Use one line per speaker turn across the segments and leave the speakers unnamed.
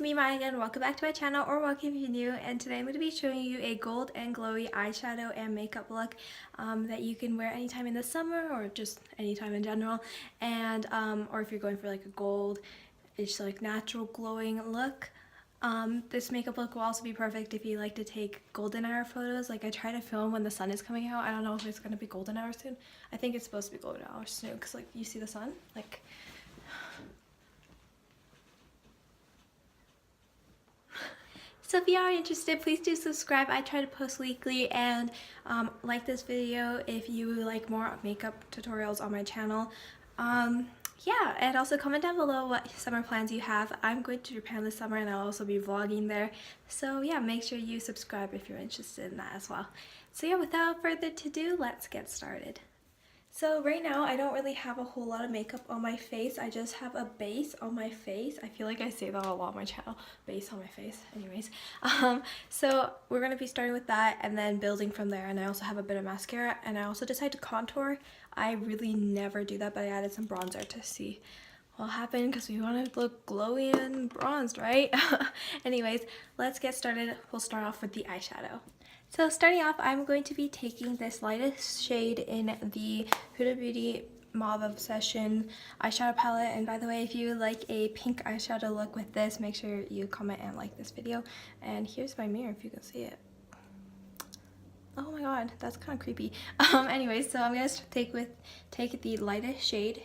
me, Maya again. Welcome back to my channel, or welcome if you're new. And today I'm going to be showing you a gold and glowy eyeshadow and makeup look that you can wear anytime in the summer or just anytime in general. And or if you're going for like a gold, it's like natural glowing look. This makeup look will also be perfect if you like to take golden hour photos. Like I try to film when the sun is coming out. I don't know if it's going to be golden hour soon. I think it's supposed to be golden hour soon because like you see the sun like. So if you are interested, please do subscribe. I try to post weekly, and like this video if you like more makeup tutorials on my channel. Yeah, and also comment down below what summer plans you have. I'm going to Japan this summer and I'll also be vlogging there. So yeah, make sure you subscribe if you're interested in that as well. So yeah, without further ado, let's get started. So right now I don't really have a whole lot of makeup on my face. I just have a base on my face. I feel like I say that a lot on my channel, base on my face. Anyways, so we're going to be starting with that and then building from there. And I also have a bit of mascara, and I also decided to contour. I really never do that, but I added some bronzer to see what happened because we want to look glowy and bronzed, right? Anyways, let's get started. We'll start off with the eyeshadow. So starting off, I'm going to be taking this lightest shade in the Huda Beauty Mauve Obsession eyeshadow palette. And by the way, if you like a pink eyeshadow look with this, make sure you comment and like this video. And here's my mirror if you can see it. Oh my god, that's kind of creepy. Anyways, so I'm going to take the lightest shade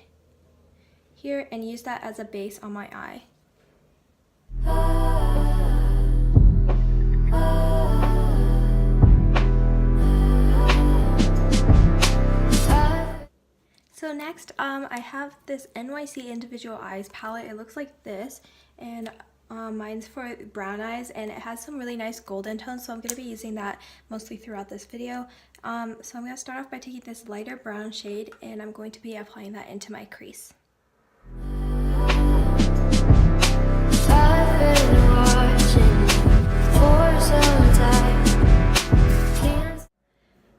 here and use that as a base on my eye. So next, I have this NYC Individual Eyes palette. It looks like this, and mine's for brown eyes, and it has some really nice golden tones, so I'm going to be using that mostly throughout this video. So I'm going to start off by taking this lighter brown shade, and I'm going to be applying that into my crease.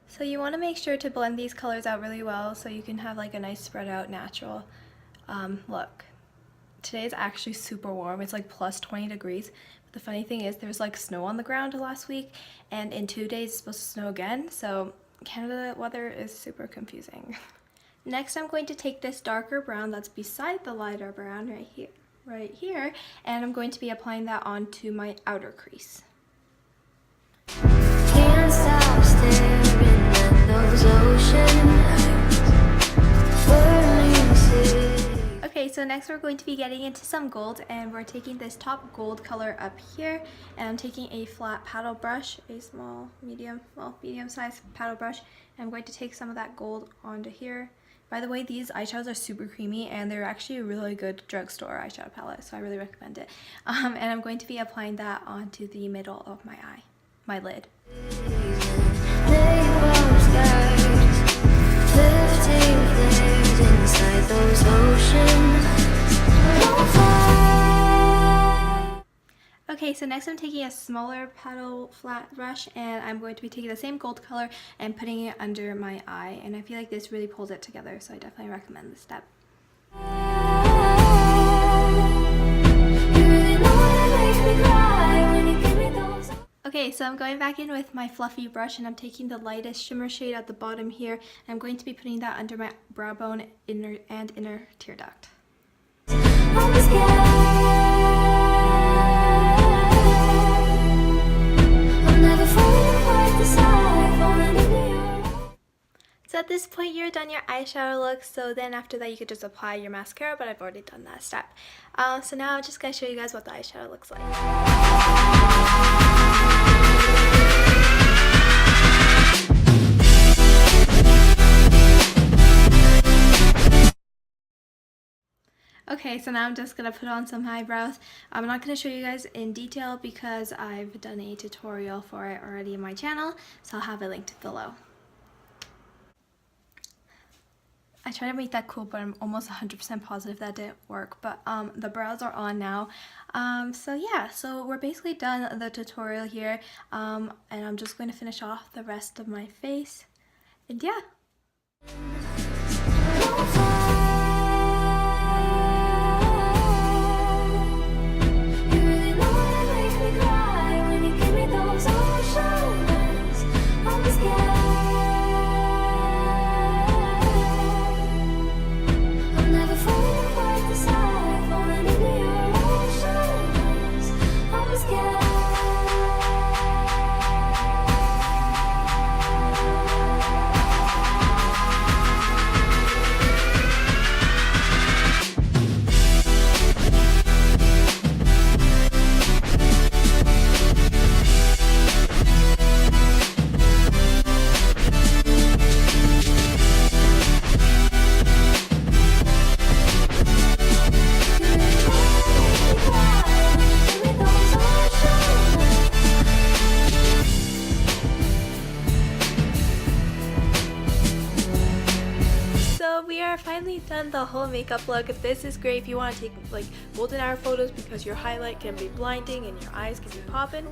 So you want to make sure to blend these colors out really well so you can have like a nice spread out natural look. Today is actually super warm. It's like plus 20 degrees. But the funny thing is there's like snow on the ground last week, and in 2 days it's supposed to snow again. So Canada weather is super confusing. Next, I'm going to take this darker brown that's beside the lighter brown right here, and I'm going to be applying that onto my outer crease. Can't stop staring at those ocean eyes. Okay, so next we're going to be getting into some gold, and we're taking this top gold color up here, and I'm taking a flat paddle brush, a small, medium-sized paddle brush, and I'm going to take some of that gold onto here. By the way, these eyeshadows are super creamy, and they're actually a really good drugstore eyeshadow palette, so I really recommend it. And I'm going to be applying that onto the middle of my eye, my lid. Okay, so next I'm taking a smaller paddle flat brush, and I'm going to be taking the same gold color and putting it under my eye, and I feel like this really pulls it together, so I definitely recommend this step. Okay, so I'm going back in with my fluffy brush, and I'm taking the lightest shimmer shade at the bottom here, and I'm going to be putting that under my brow bone inner tear duct. So at this point you're done your eyeshadow look, so then after that you could just apply your mascara, but I've already done that step. So now I'm just going to show you guys what the eyeshadow looks like. Okay, so now I'm just going to put on some eyebrows. I'm not going to show you guys in detail because I've done a tutorial for it already in my channel, so I'll have it linked below. I tried to make that cool, but I'm almost 100% positive that didn't work. But the brows are on now. So yeah, so we're basically done the tutorial here. And I'm just going to finish off the rest of my face. And yeah. You really know are finally done the whole makeup look. This is great if you want to take like golden hour photos because your highlight can be blinding and your eyes can be popping.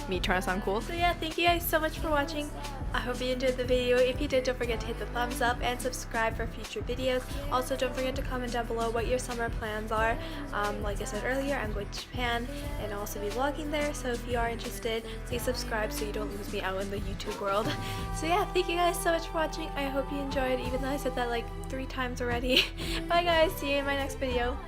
Me trying to sound cool. So yeah, thank you guys so much for watching. I hope you enjoyed the video. If you did, don't forget to hit the thumbs up and subscribe for future videos. Also, don't forget to comment down below what your summer plans are. Like I said earlier, I'm going to Japan and I'll also be vlogging there, so if you are interested, please subscribe so you don't lose me out in the YouTube world. So yeah, thank you guys so much for watching. I hope you enjoyed, even though I said that like 3 times already. Bye guys, see you in my next video.